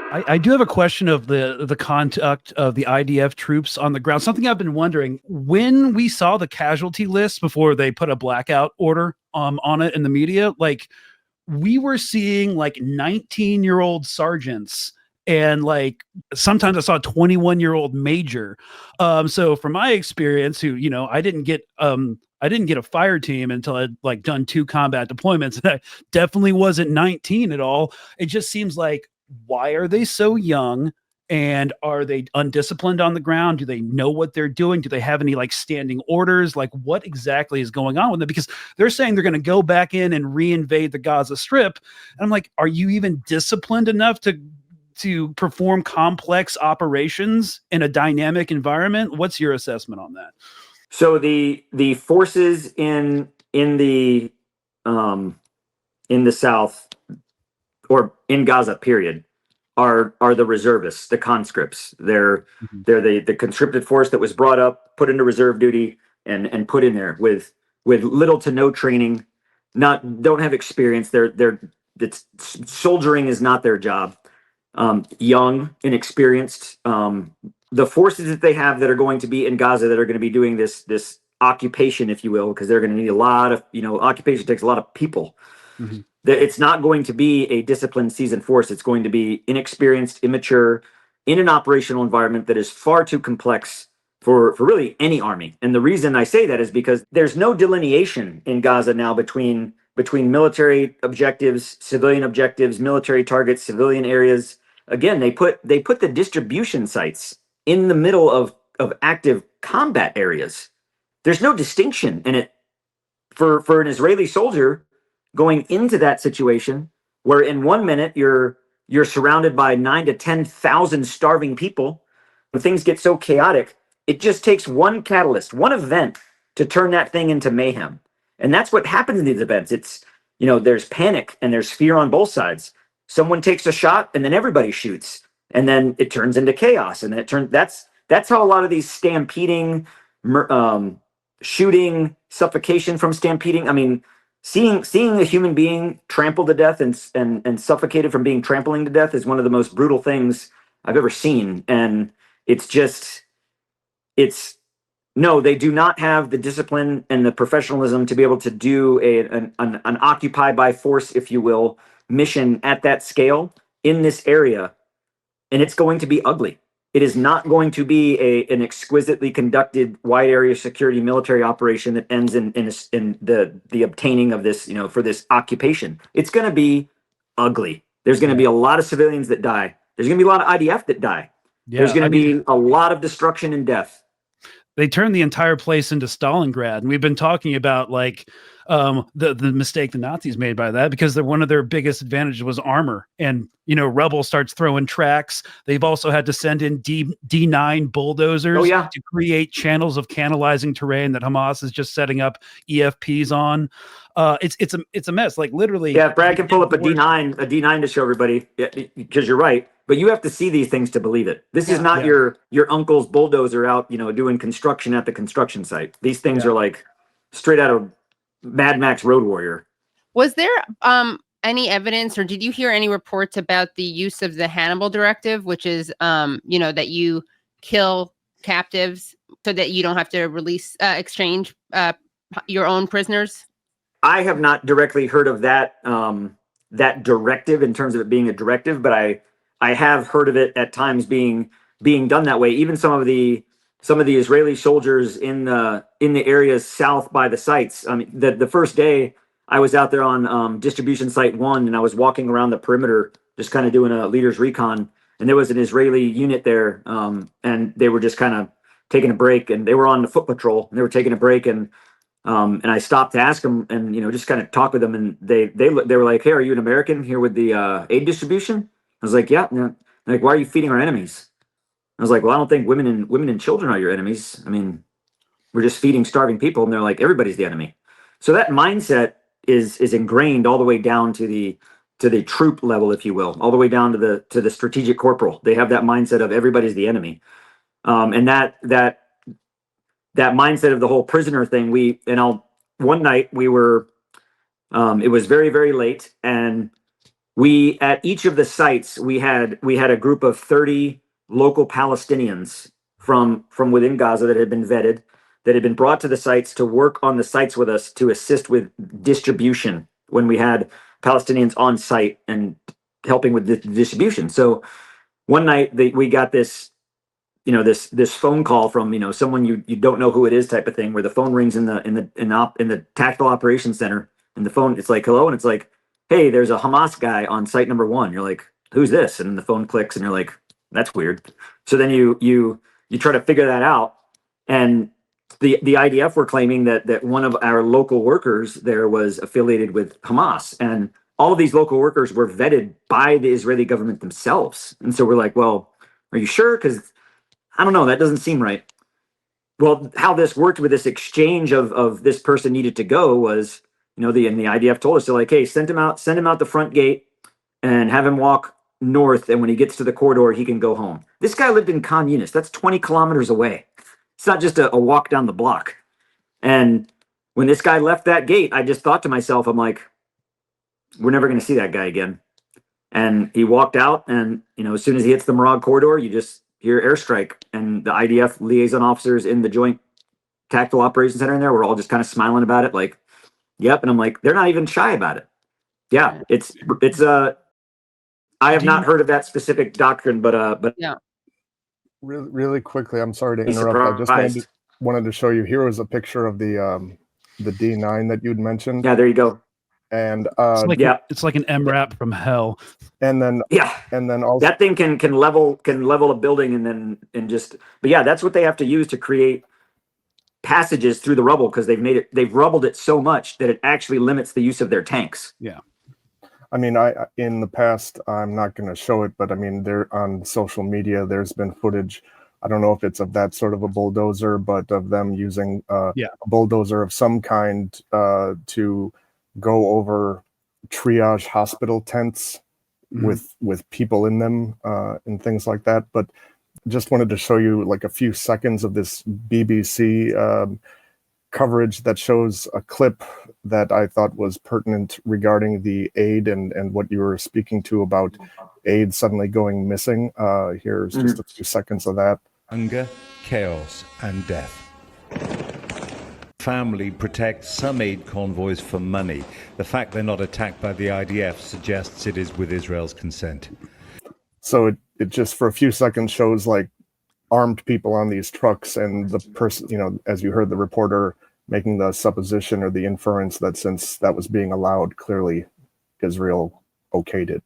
I do have a question of the conduct of the IDF troops on the ground. Something I've been wondering, when we saw the casualty list before they put a blackout order on it in the media, like we were seeing like 19-year-old sergeants and like sometimes I saw a 21-year-old major. So from my experience, who, I didn't get a fire team until I'd like done 2 combat deployments, and I definitely wasn't 19 at all. It just seems like, why are they so young? And are they undisciplined on the ground? Do they know what they're doing? Do they have any like standing orders? Like what exactly is going on with them? Because they're saying they're going to go back in and reinvade the Gaza Strip. And I'm like, are you even disciplined enough to perform complex operations in a dynamic environment? What's your assessment on that? So the forces in the South, or in Gaza, period, are the reservists, the conscripts. They're the conscripted force that was brought up, put into reserve duty, and put in there with little to no training, don't have experience. Soldiering is not their job. Young, inexperienced. The forces that they have that are going to be in Gaza, that are going to be doing this occupation, if you will, because they're going to need a lot of, occupation takes a lot of people. Mm-hmm. It's not going to be a disciplined, seasoned force. It's going to be inexperienced, immature, in an operational environment that is far too complex for really any army. And the reason I say that is because there's no delineation in Gaza now between military objectives, civilian objectives, military targets, civilian areas. Again, they put the distribution sites in the middle of active combat areas. There's no distinction in it for an Israeli soldier going into that situation, where in 1 minute you're surrounded by 9,000 to 10,000 starving people. When things get so chaotic, it just takes one catalyst, one event, to turn that thing into mayhem. And that's what happens in these events. It's, there's panic and there's fear on both sides. Someone takes a shot and then everybody shoots, and then it turns into chaos. And that's how a lot of these stampeding, shooting, suffocation from stampeding. I mean, seeing a human being trampled to death and suffocated from being trampling to death is one of the most brutal things I've ever seen. And no, they do not have the discipline and the professionalism to be able to do an occupy by force, if you will, mission at that scale in this area. And it's going to be ugly. It is not going to be an exquisitely conducted wide area security military operation that ends in the obtaining of this, for this occupation. It's going to be ugly. There's going to be a lot of civilians that die. There's going to be a lot of IDF that die. Yeah, there's going to be a lot of destruction and death. They turned the entire place into Stalingrad, and we've been talking about like the mistake the Nazis made by that, because one of their biggest advantages was armor, and Rebel starts throwing tracks. They've also had to send in D9 bulldozers to create channels of canalizing terrain that Hamas is just setting up EFPs on. It's a mess, like literally. Yeah, Brad can pull up a D9 to show everybody, because you're right. But you have to see these things to believe it. This is not your uncle's bulldozer out, doing construction at the construction site. These things are like straight out of Mad Max Road Warrior. Was there any evidence, or did you hear any reports about the use of the Hannibal Directive, which is, that you kill captives so that you don't have to exchange your own prisoners? I have not directly heard of that directive in terms of it being a directive, but I have heard of it at times being done that way. Even some of the Israeli soldiers in the areas south by the sites. I mean, the first day I was out there on distribution site 1, and I was walking around the perimeter, just kind of doing a leader's recon, and there was an Israeli unit there, and they were just kind of taking a break, and they were on the foot patrol, and they were taking a break, and I stopped to ask them, and just kind of talk with them, and they were like, "Hey, are you an American here with the aid distribution?" I was like, "Yeah." They're like, "Why are you feeding our enemies?" I was like, "Well, I don't think women and children are your enemies. I mean, we're just feeding starving people." And they're like, "Everybody's the enemy." So that mindset is ingrained all the way down to the troop level, if you will, all the way down to the strategic corporal. They have that mindset of everybody's the enemy, and that mindset of the whole prisoner thing. One night we were, it was very, very late, and we at each of the sites we had a group of 30 local Palestinians from within Gaza that had been vetted, that had been brought to the sites to work on the sites with us to assist with distribution when we had Palestinians on site and helping with the distribution. So one night we got this, this phone call from, someone you don't know who it is type of thing, where the phone rings in the tactical operations center, and the phone, it's like, hello, and it's like, hey, there's a Hamas guy on site number 1. You're like, who's this? And the phone clicks, and you're like, that's weird. So then you try to figure that out, and the IDF were claiming that one of our local workers there was affiliated with Hamas, and all of these local workers were vetted by the Israeli government themselves. And so we're like, well, are you sure? Because I don't know, that doesn't seem right. Well, how this worked with this exchange of this person needed to go was, the IDF told us, they're like, hey, send him out the front gate and have him walk north, and when he gets to the corridor, he can go home. This guy lived in Khan Yunis. That's 20 kilometers away. It's not just a walk down the block. And when this guy left that gate, I just thought to myself, I'm like, we're never going to see that guy again. And he walked out, and as soon as he hits the Morag corridor, you just hear airstrike, and the IDF liaison officers in the Joint Tactical Operations Center in there were all just kind of smiling about it, like, yep. And I'm like, they're not even shy about it. Yeah, it's I have not heard of that specific doctrine, but yeah. Really quickly, I'm sorry to interrupt. I just wanted to show you. Here was a picture of the D9 that you'd mentioned. Yeah, there you go. And it's like an MRAP from hell. And then also that thing can level a building but yeah, that's what they have to use to create passages through the rubble, because they've rubbled it so much that it actually limits the use of their tanks. Yeah. I mean, in the past, I'm not going to show it, but I mean, there on social media, there's been footage. I don't know if it's of that sort of a bulldozer, but of them using a bulldozer of some kind to go over triage hospital tents with people in them and things like that. But just wanted to show you like a few seconds of this BBC coverage that shows a clip that I thought was pertinent regarding the aid and what you were speaking to about aid suddenly going missing. Here's just a few seconds of that. Hunger, chaos, and death. Family protects some aid convoys for money. The fact they're not attacked by the IDF suggests it is with Israel's consent. So it just for a few seconds shows like armed people on these trucks, and the person, as you heard the reporter making the supposition or the inference that since that was being allowed, clearly Israel okayed it.